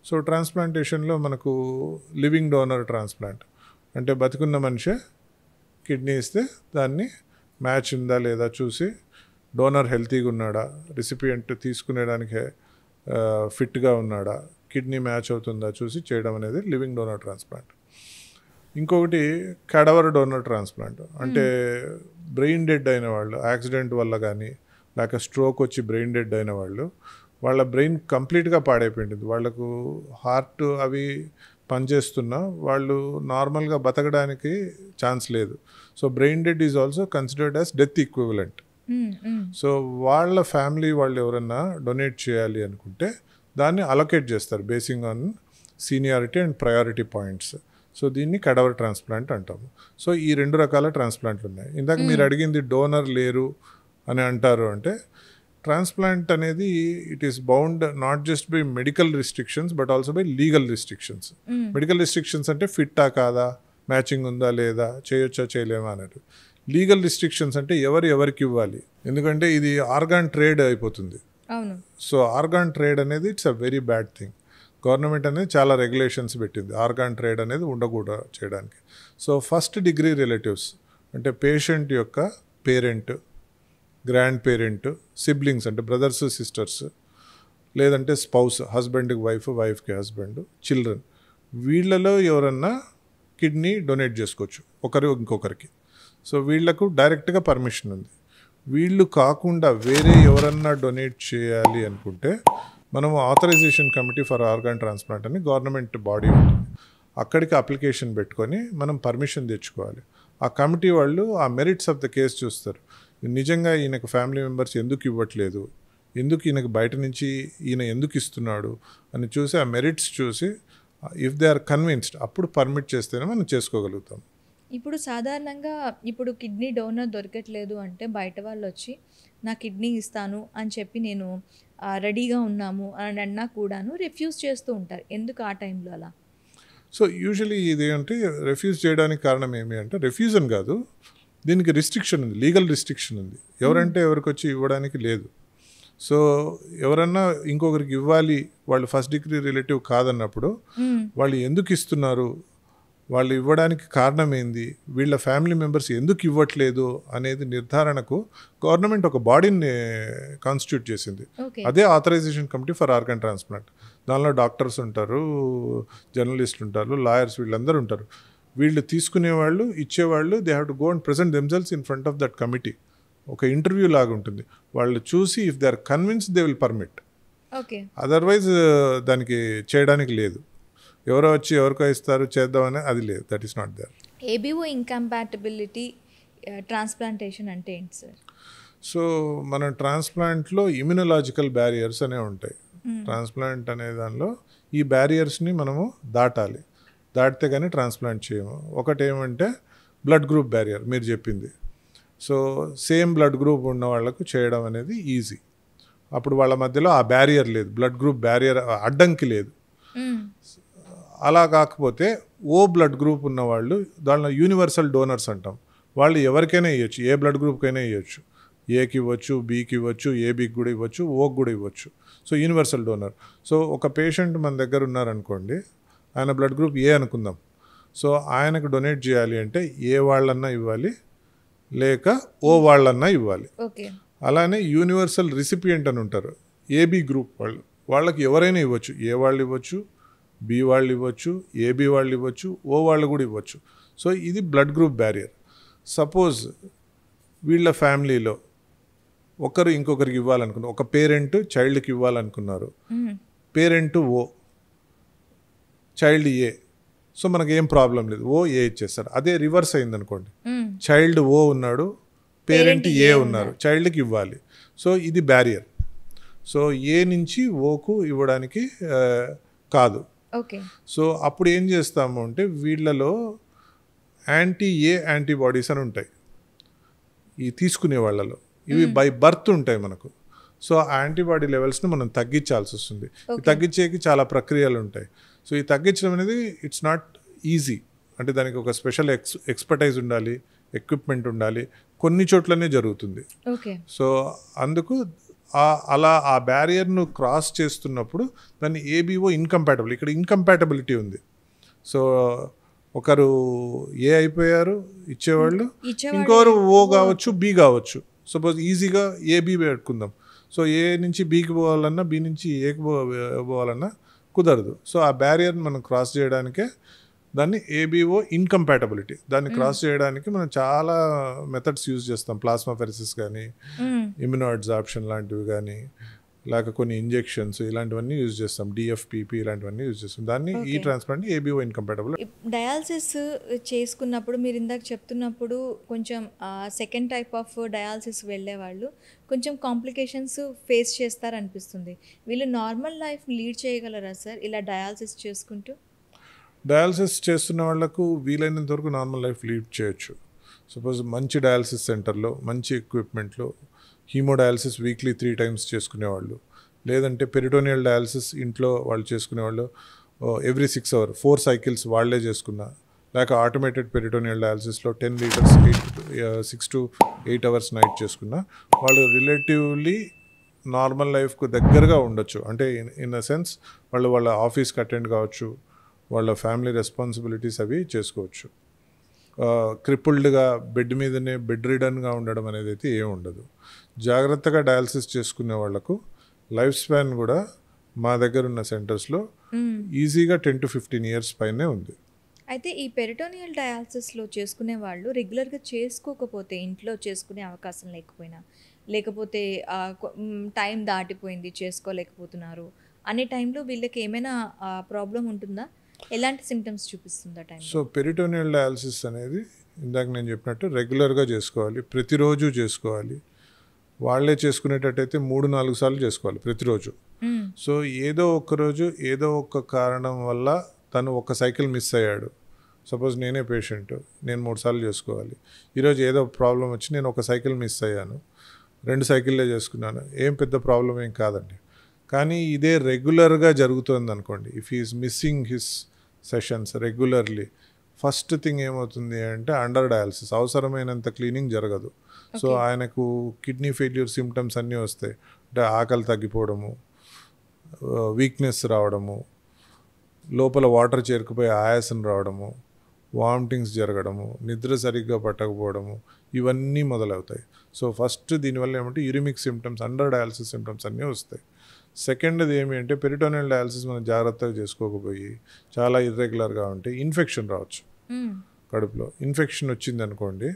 సో ట్రాన్స్ప్లాంటేషన్లో మనకు లివింగ్ డోనర్ ట్రాన్స్ప్లాంట్ అంటే బతికున్న మనిషే కిడ్నీ ఇస్తే దాన్ని మ్యాచ్ ఉందా లేదా చూసి, డోనర్ హెల్తీగా ఉన్నాడా, రిసిపియంట్ తీసుకునేదానికి ఫిట్గా ఉన్నాడా, కిడ్నీ మ్యాచ్ అవుతుందా చూసి చేయడం అనేది లివింగ్ డోనర్ ట్రాన్స్ప్లాంట్. ఇంకొకటి క్యాడవర్ డోనర్ ట్రాన్స్ప్లాంట్ అంటే బ్రెయిన్ డెడ్ అయిన వాళ్ళు, యాక్సిడెంట్ వల్ల కానీ లేక స్ట్రోక్ వచ్చి బ్రెయిన్ డెడ్ అయిన వాళ్ళు, వాళ్ళ బ్రెయిన్ కంప్లీట్గా పాడైపోయింది, వాళ్ళకు హార్ట్ అవి పనిచేస్తున్నా వాళ్ళు నార్మల్గా బతకడానికి ఛాన్స్ లేదు. So brain dead is also considered as death equivalent. So వాళ్ళ ఫ్యామిలీ వాళ్ళు ఎవరన్నా డొనేట్ చేయాలి అనుకుంటే దాన్ని అలొకేట్ చేస్తారు basing on seniority and priority points. So దీన్ని కడవర్ ట్రాన్స్ప్లాంట్ అంటాము. సో ఈ 2 రకాల ట్రాన్స్ప్లాంట్లు ఉన్నాయి. ఇందాక మీరు అడిగింది డోనర్ లేరు అని అంటారు అంటే, ట్రాన్స్ప్లాంట్ అనేది it is bound not just by medical restrictions but also by legal restrictions. Medical restrictions అంటే ఫిట్టా కాదా, మ్యాచింగ్ ఉందా లేదా, చేయొచ్చా చేయలేమా అన్నట్టు. లీగల్ రిస్ట్రిక్షన్స్ అంటే ఎవరికి ఇవ్వాలి, ఎందుకంటే ఇది ఆర్గాన్ ట్రేడ్ అయిపోతుంది. సో ఆర్గాన్ ట్రేడ్ అనేది it's a very bad thing. Government అనేది చాలా రెగ్యులేషన్స్ పెట్టింది ఆర్గాన్ ట్రేడ్ అనేది ఉండకూడదు చేయడానికి. సో 1st degree రిలేటివ్స్ అంటే పేషెంట్ యొక్క పేరెంట్, గ్రాండ్ పేరెంట్, సిబ్లింగ్స్ అంటే బ్రదర్స్ సిస్టర్స్, లేదంటే స్పౌస్, హస్బెండ్కి వైఫ్, వైఫ్కి హస్బెండ్, చిల్డ్రన్, వీళ్ళలో ఎవరన్నా కిడ్నీ డొనేట్ చేసుకోవచ్చు ఒకరు ఇంకొకరికి. సో వీళ్లకు డైరెక్ట్గా పర్మిషన్ ఉంది. వీళ్ళు కాకుండా వేరే ఎవరన్నా డొనేట్ చేయాలి అనుకుంటే మనము authorization committee for organ transplant అని గవర్నమెంట్ బాడీ ఉంటుంది, అక్కడికి అప్లికేషన్ పెట్టుకొని మనం పర్మిషన్ తెచ్చుకోవాలి. ఆ కమిటీ వాళ్ళు ఆ మెరిట్స్ ఆఫ్ ద కేసు చూస్తారు. నిజంగా ఈయనకు ఫ్యామిలీ మెంబర్స్ ఎందుకు ఇవ్వట్లేదు, ఎందుకు ఈయనకు బయట నుంచి ఈయన ఎందుకు ఇస్తున్నాడు అని చూసి ఆ మెరిట్స్ చూసి ఇఫ్ దే ఆర్ కన్విన్స్డ్ అప్పుడు పర్మిట్ చేస్తేనే మనం చేసుకోగలుగుతాం. ఇప్పుడు సాధారణంగా ఇప్పుడు కిడ్నీ డోనర్ దొరకట్లేదు అంటే బయట వాళ్ళు వచ్చి నా కిడ్నీ ఇస్తాను అని చెప్పి నేను రెడీగా ఉన్నాము అని అన్నా కూడాను రిఫ్యూజ్ చేస్తూ ఉంటారు. ఎందుకు ఆ టైంలో అలా? సో యూజువలీ ఇది అంటే రిఫ్యూజ్ చేయడానికి కారణం ఏమి అంటే రిఫ్యూజన్ కాదు, దీనికి రిస్ట్రిక్షన్ ఉంది, లీగల్ రిస్ట్రిక్షన్ ఉంది. ఎవరంటే ఎవరికి వచ్చి ఇవ్వడానికి లేదు. సో ఎవరన్నా ఇంకొకరికి ఇవ్వాలి, వాళ్ళు ఫస్ట్ డిగ్రీ రిలేటివ్ కాదన్నప్పుడు వాళ్ళు ఎందుకు ఇస్తున్నారు, వాళ్ళు ఇవ్వడానికి కారణం ఏంది, వీళ్ళ ఫ్యామిలీ మెంబర్స్ ఎందుకు ఇవ్వట్లేదు అనేది నిర్ధారణకు గవర్నమెంట్ ఒక బాడీని కాన్స్టిట్యూట్ చేసింది. అదే authorization committee for organ transplant. దానిలో డాక్టర్స్ ఉంటారు, జర్నలిస్టులు ఉంటారు, లాయర్స్, వీళ్ళందరూ ఉంటారు. వీళ్ళు తీసుకునేవాళ్ళు, ఇచ్చేవాళ్ళు, they have to go and present themselves in front of that committee. ఒక ఇంటర్వ్యూ లాగా ఉంటుంది. వాళ్ళు చూసి if they are convinced they will permit, otherwise దానికి చేయడానికి లేదు. ఎవరో వచ్చి ఎవరికో ఇస్తారు చేద్దామని అది లేదు, that is not there. ABO incompatibility transplantation అంటే ఏంటి సార్? సో మన ట్రాన్స్ప్లాంట్లో ఇమ్యునలాజికల్ బ్యారియర్స్ అనేవి ఉంటాయి. ట్రాన్స్ప్లాంట్ అనే దానిలో ఈ బ్యారియర్స్ని మనము దాటాలి, దాటితే కానీ ట్రాన్స్ప్లాంట్ చేయము. ఒకటి ఏమంటే బ్లడ్ గ్రూప్ బ్యారియర్, మీరు చెప్పింది. సో సేమ్ బ్లడ్ గ్రూప్ ఉన్న వాళ్ళకు చేయడం అనేది ఈజీ. అప్పుడు వాళ్ళ మధ్యలో ఆ బ్యారియర్ లేదు, బ్లడ్ గ్రూప్ బ్యారియర్ అడ్డంకి లేదు. అలా కాకపోతే ఓ బ్లడ్ గ్రూప్ ఉన్న వాళ్ళు, దానిలో యూనివర్సల్ డోనర్స్ అంటాం, వాళ్ళు ఎవరికైనా ఇవ్వచ్చు, ఏ బ్లడ్ గ్రూప్కైనా ఇవ్వచ్చు. ఏకి ఇవ్వచ్చు, బీకి ఇవ్వచ్చు, ఏబీకి కూడా ఇవ్వచ్చు, ఓకి కూడా ఇవ్వచ్చు. So universal donor. సో ఒక పేషెంట్ మన దగ్గర ఉన్నారనుకోండి, ఆయన బ్లడ్ గ్రూప్ ఏ అనుకుందాం. సో ఆయనకు డొనేట్ చేయాలి అంటే ఏ వాళ్ళన్నా ఇవ్వాలి, లేక ఓ వాళ్ళన్నా ఇవ్వాలి. అలానే యూనివర్సల్ రిసిపియంట్ అని ఉంటారు, ఏబీ గ్రూప్ వాళ్ళు, వాళ్ళకి ఎవరైనా ఇవ్వచ్చు. ఏ వాళ్ళు ఇవ్వచ్చు, బి వాళ్ళు ఇవ్వచ్చు, ఏబీ వాళ్ళు ఇవ్వచ్చు, ఓ వాళ్ళు కూడా ఇవ్వచ్చు. సో ఇది బ్లడ్ గ్రూప్ బ్యారియర్. సపోజ్ వీళ్ళ ఫ్యామిలీలో ఒకరు ఇంకొకరికి ఇవ్వాలనుకున్నారు, ఒక పేరెంట్ చైల్డ్కి ఇవ్వాలనుకున్నారు, పేరెంట్ ఓ, చైల్డ్ ఏ. సో మనకు ఏం ప్రాబ్లం లేదు, ఓ ఏ ఇచ్చేస్తారు. అదే రివర్స్ అయింది అనుకోండి, చైల్డ్ ఓ ఉన్నాడు, పేరెంట్ ఏ ఉన్నారు, చైల్డ్కి ఇవ్వాలి. సో ఇది బ్యారియర్. సో ఏ నుంచి ఓకు ఇవ్వడానికి కాదు. సో అప్పుడు ఏం చేస్తాము అంటే వీళ్ళలో యాంటీ ఏ యాంటీబాడీస్ అని ఉంటాయి ఈ తీసుకునే వాళ్ళలో, ఇవి బై బర్త్ ఉంటాయి మనకు. సో ఆ యాంటీబాడీ లెవెల్స్ని మనం తగ్గించాల్సి వస్తుంది. తగ్గించేకి చాలా ప్రక్రియలు ఉంటాయి. సో ఈ తగ్గించడం అనేది ఇట్స్ నాట్ ఈజీ, అంటే దానికి ఒక స్పెషల్ ఎక్స్పర్టైజ్ ఉండాలి, ఎక్విప్మెంట్ ఉండాలి, కొన్ని చోట్లనే జరుగుతుంది. సో అందుకు అలా ఆ బ్యారియర్ను క్రాస్ చేస్తున్నప్పుడు దాన్ని ఏబీఓ ఇన్కంపాటబుల్, ఇక్కడ ఇన్కంపాటబిలిటీ ఉంది. సో ఒకరు ఏ అయిపోయారు ఇచ్చేవాళ్ళు, ఇంకొకరు ఓ కావచ్చు, బి కావచ్చు. సపోజ్ ఈజీగా ఏబీ పెట్టుకుందాం. సో ఏ నుంచి బీకి పోవాలన్నా, బి నుంచి ఏకి పోవాలన్నా కుదరదు. సో ఆ బ్యారియర్ని మనం క్రాస్ చేయడానికే దాన్ని ఏబీఓ ఇన్కంపాటబిలిటీ. దాన్ని క్రాస్ చేయడానికి మనం చాలా మెథడ్స్ యూజ్ చేస్తాం. ప్లాస్మాఫెరెసిస్ కానీ, ఇమ్యునో అడ్జార్ప్షన్ లాంటివి కానీ, లేక కొన్ని ఇంజెక్షన్స్ ఇలాంటివన్నీ యూజ్ చేస్తాం, డిఎఫ్పిపి ఇలాంటివన్నీ యూజ్ చేస్తాం. దాన్ని ఈ ట్రాన్స్ప్లాంట్ ఏబీఓ ఇన్కంపాటబుల్. డయాలసిస్ చేసుకున్నప్పుడు మీరు ఇందాక చెప్తున్నప్పుడు కొంచెం సెకండ్ టైప్ ఆఫ్ డయాలసిస్ వెళ్ళేవాళ్ళు కొంచెం కాంప్లికేషన్స్ ఫేస్ చేస్తారనిపిస్తుంది. వీళ్ళు నార్మల్ లైఫ్ లీడ్ చేయగలరా సార్ ఇలా డయాలసిస్ చేసుకుంటూ? డయాలసిస్ చేస్తున్న వాళ్లకు వీలైనంత వరకు నార్మల్ లైఫ్ లీడ్ చేయొచ్చు. సపోజ్ మంచి డయాలసిస్ సెంటర్లో, మంచి ఎక్విప్మెంట్లో, హీమోడయాలసిస్ వీక్లీ 3 times చేసుకునేవాళ్ళు, లేదంటే పెరిటోనియల్ డయాలసిస్ ఇంట్లో వాళ్ళు చేసుకునేవాళ్ళు ఎవ్రీ 6 hours 4 cycles వాళ్ళే చేసుకున్నా, లేక ఆటోమేటెడ్ పెరిటోనియల్ డయాలసిస్లో 10 liters 6 to 8 hours నైట్ చేసుకున్నా వాళ్ళు రిలేటివ్లీ నార్మల్ లైఫ్కు దగ్గరగా ఉండొచ్చు. అంటే ఇన్ అ సెన్స్ వాళ్ళ ఆఫీస్కి అటెండ్ కావచ్చు, వాళ్ళ ఫ్యామిలీ రెస్పాన్సిబిలిటీస్ అవి చేసుకోవచ్చు. క్రిపుల్డ్గా బెడ్ మీదనే బెడ్ రిడన్గా ఉండడం అనేది అయితే ఏమి ఉండదు. జాగ్రత్తగా డయాలసిస్ చేసుకునే వాళ్ళకు లైఫ్ స్పాన్ కూడా మా దగ్గర ఉన్న సెంటర్స్లో ఈజీగా 10 to 15 years పైనే ఉంది. అయితే ఈ పెరిటోనియల్ డయాలసిస్లో చేసుకునే వాళ్ళు రెగ్యులర్గా చేసుకోకపోతే, ఇంట్లో చేసుకునే అవకాశం లేకపోతే టైం దాటిపోయింది చేసుకోలేకపోతున్నారు అనే టైంలో వీళ్ళకి ఏమైనా ప్రాబ్లం ఉంటుందా? ఎలాంటి సిమ్టమ్స్ చూపిస్తుందా టైం? సో పెరిటోనియల్ డయాలసిస్ అనేది ఇందాక నేను చెప్పినట్టు రెగ్యులర్గా చేసుకోవాలి, ప్రతిరోజు చేసుకోవాలి. వాళ్ళే చేసుకునేటట్టయితే 3-4 సార్లు చేసుకోవాలి ప్రతిరోజు. సో ఏదో ఒక రోజు ఏదో ఒక కారణం వల్ల తను ఒక సైకిల్ మిస్ అయ్యాడు. సపోజ్ నేనే పేషెంట్, నేను 3 సార్లు చేసుకోవాలి. ఈరోజు ఏదో ప్రాబ్లం వచ్చి నేను ఒక సైకిల్ మిస్ అయ్యాను, 2 సైకిళ్ళే చేసుకున్నాను, ఏం పెద్ద ప్రాబ్లం ఏం కాదండి. కానీ ఇదే రెగ్యులర్గా జరుగుతుంది అనుకోండి, if he is missing his sessions regularly, first thing ఏమవుతుంది అంటే అండర్ డయాలసిస్, అవసరమైనంత క్లీనింగ్ జరగదు. సో ఆయనకు కిడ్నీ ఫెయిల్యూర్ సిమ్టమ్స్ అన్నీ వస్తాయి. అంటే ఆకలి తగ్గిపోవడము, వీక్నెస్ రావడము, లోపల వాటర్ చేరుకుపోయి ఆయాసం రావడము, వామిటింగ్స్ జరగడము, నిద్ర సరిగ్గా పట్టకపోవడము, ఇవన్నీ మొదలవుతాయి. సో ఫస్ట్ దీనివల్ల ఏమంటే uraemic symptoms, under dialysis symptoms అన్నీ వస్తాయి. సెకండ్ది ఏమి అంటే పెరిటోనియల్ డయాలసిస్ మనం జాగ్రత్తగా చేసుకోకపోయి చాలా ఇర్రెగ్యులర్గా ఉంటే ఇన్ఫెక్షన్ రావచ్చు. కడుపులో ఇన్ఫెక్షన్ వచ్చింది అనుకోండి,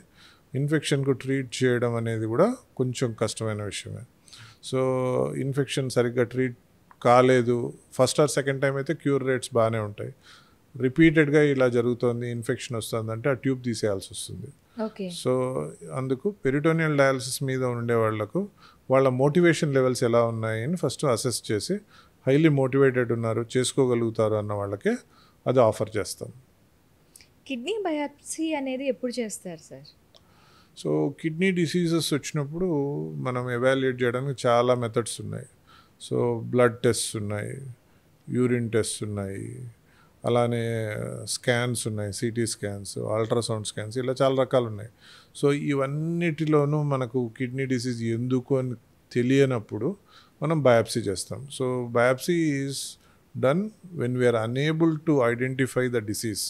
ఇన్ఫెక్షన్కు ట్రీట్ చేయడం అనేది కూడా కొంచెం కష్టమైన విషయమే. సో ఇన్ఫెక్షన్ సరిగ్గా ట్రీట్ కాలేదు, ఫస్ట్ ఆర్ సెకండ్ టైం అయితే క్యూర్ రేట్స్ బాగానే ఉంటాయి. రిపీటెడ్గా ఇలా జరుగుతుంది, ఇన్ఫెక్షన్ వస్తుందంటే ఆ ట్యూబ్ తీసేయాల్సి వస్తుంది. సో అందుకు పెరిటోనియల్ డయాలసిస్ మీద ఉండే వాళ్లకు వాళ్ళ మోటివేషన్ లెవెల్స్ ఎలా ఉన్నాయని ఫస్ట్ అసెస్ చేసి, హైలీ మోటివేటెడ్ ఉన్నారు, చేసుకోగలుగుతారు అన్న వాళ్ళకే అది ఆఫర్ చేస్తాం. కిడ్నీ బయాప్సీ అనేది ఎప్పుడు చేస్తారు సార్? సో కిడ్నీ డిసీజెస్ వచ్చినప్పుడు మనం ఎవాల్యుయేట్ చేయడానికి చాలా మెథడ్స్ ఉన్నాయి. సో బ్లడ్ టెస్ట్ ఉన్నాయి, యూరిన్ టెస్ట్ ఉన్నాయి, అలానే స్కాన్స్ ఉన్నాయి, సిటీ స్కాన్స్, అల్ట్రాసౌండ్ స్కాన్స్, ఇలా చాలా రకాలు ఉన్నాయి. సో ఇవన్నిటిలోనూ మనకు కిడ్నీ డిసీజ్ ఎందుకు అని తెలియనప్పుడు మనం బయాప్సీ చేస్తాం. So biopsy is done when we are unable to identify the disease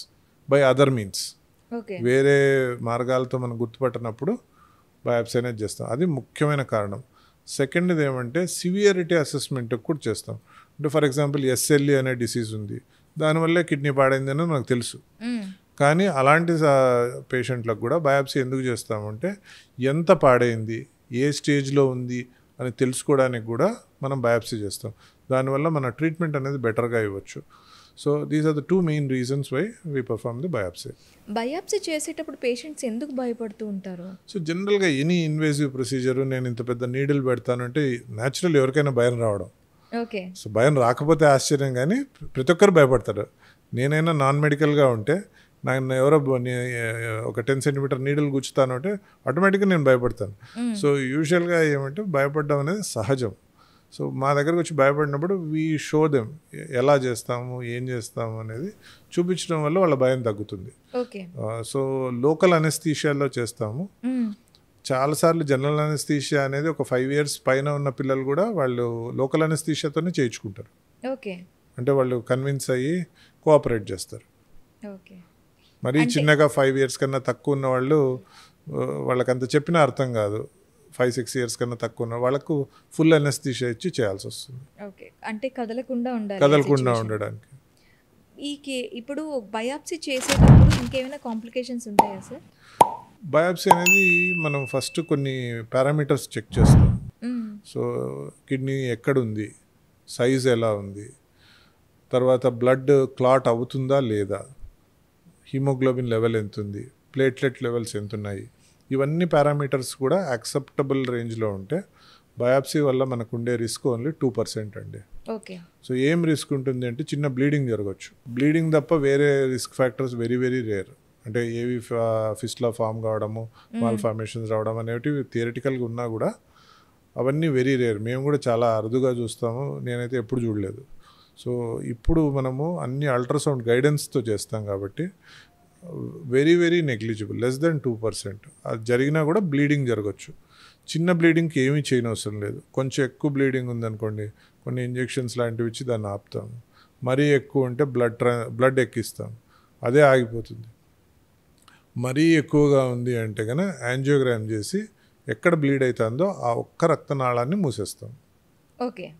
by other means. వేరే మార్గాలతో మనం గుర్తుపట్టినప్పుడు బయాప్సీ అనేది చేస్తాం. అది ముఖ్యమైన కారణం. సెకండ్ది ఏమంటే సివియరిటీ అసెస్మెంట్ కూడా చేస్తాం. అంటే ఫర్ ఎగ్జాంపుల్ ఎస్ఎల్ఈ అనే డిసీజ్ ఉంది, దానివల్లే కిడ్నీ పాడైంది అనేది మనకు తెలుసు. కానీ అలాంటి పేషెంట్లకు కూడా బయాప్సీ ఎందుకు చేస్తామంటే ఎంత పాడైంది, ఏ స్టేజ్లో ఉంది అని తెలుసుకోవడానికి కూడా మనం బయాప్సీ చేస్తాం. దానివల్ల మన ట్రీట్మెంట్ అనేది బెటర్గా ఇవ్వచ్చు. So these are the 2 main reasons why we perform the biopsy. Biopsy చేసేటప్పుడు పేషెంట్స్ ఎందుకు భయపడుతూ ఉంటారు? సో జనరల్గా ఎనీ ఇన్వేజివ్ ప్రొసీజర్, నేను ఇంత పెద్ద నీడిల్ పెడతానంటే న్యాచురల్ ఎవరికైనా భయం రావడం. సో భయం రాకపోతే ఆశ్చర్యం, కానీ ప్రతి ఒక్కరు భయపడతారు. నేనైనా నాన్ మెడికల్గా ఉంటే నాకు ఎవరో ఒక 10 centimeter నీడిల్ గుచ్చుతాను అంటే ఆటోమేటిక్గా నేను భయపడతాను. సో యూజువల్గా ఏమంటే భయపడడం అనేది సహజం. సో మా దగ్గరకు వచ్చి భయపడినప్పుడు వీ షో దెమ్ ఎలా చేస్తాము, ఏం చేస్తాము అనేది చూపించడం వల్ల వాళ్ళ భయం తగ్గుతుంది. సో లోకల్ అనెస్థీషియాలో చేస్తాము. చాలాసార్లు జనరల్ అనెస్థీషియా అనేది ఒక 5 years పైన ఉన్న పిల్లలు కూడా వాళ్ళు లోకల్ అనెస్థీషియాతోనే చేయించుకుంటారు. అంటే వాళ్ళు కన్విన్స్ అయ్యి కోఆపరేట్ చేస్తారు. మరి చిన్నగా 5 years కన్నా తక్కువ ఉన్న వాళ్ళు, వాళ్ళకంత చెప్పినా అర్థం కాదు. 5-6 years కన్నా తక్కువ ఉన్న వాళ్ళకు ఫుల్ అనెస్థీషియా ఇచ్చి చేయాల్సి వస్తుంది. అంటే కదలకుండా ఉండడానికి. ఇప్పుడు బయాప్సీ చేసేటప్పుడు ఇంకేమైనా కాంప్లికేషన్స్ ఉంటాయా సార్? బయాప్సీ అనేది మనం ఫస్ట్ కొన్ని పారామీటర్స్ చెక్ చేస్తాం. సో కిడ్నీ ఎక్కడుంది, సైజ్ ఎలా ఉంది, తర్వాత బ్లడ్ క్లాట్ అవుతుందా లేదా, హీమోగ్లోబిన్ లెవెల్ ఎంత ఉంది, ప్లేట్లెట్ లెవెల్స్ ఎంత ఉన్నాయి, ఇవన్నీ పారామీటర్స్ కూడా యాక్సెప్టబుల్ రేంజ్లో ఉంటే బయాప్సీ వల్ల మనకు ఉండే రిస్క్ ఓన్లీ 2% అండి. సో ఏం రిస్క్ ఉంటుంది అంటే చిన్న బ్లీడింగ్ జరగవచ్చు. బ్లీడింగ్ తప్ప వేరే risk factors very very rare. అంటే ఏవి ఫిస్టులా ఫామ్ కావడము, మాల్ ఫార్మేషన్స్ రావడం అనేవి థియరిటికల్గా ఉన్నా కూడా అవన్నీ వెరీ రేర్. మేము కూడా చాలా అరుదుగా చూస్తాము, నేనైతే ఎప్పుడు చూడలేదు. సో ఇప్పుడు మనము అన్ని అల్ట్రాసౌండ్ గైడెన్స్తో చేస్తాం కాబట్టి very very negligible, less than 2%. అది జరిగినా కూడా బ్లీడింగ్ జరగచ్చు. చిన్న బ్లీడింగ్కి ఏమీ చేయనవసరం లేదు. కొంచెం ఎక్కువ బ్లీడింగ్ ఉందనుకోండి, కొన్ని ఇంజెక్షన్స్ లాంటివి ఇచ్చి దాన్ని ఆపుతాము. మరీ ఎక్కువ ఉంటే బ్లడ్ ఎక్కిస్తాం, అదే ఆగిపోతుంది. మరీ ఎక్కువగా ఉంది అంటే కనుక యాంజియోగ్రామ్ చేసి ఎక్కడ బ్లీడ్ అవుతుందో ఆ ఒక్క రక్తనాళాన్ని మూసేస్తాం. ఓకే.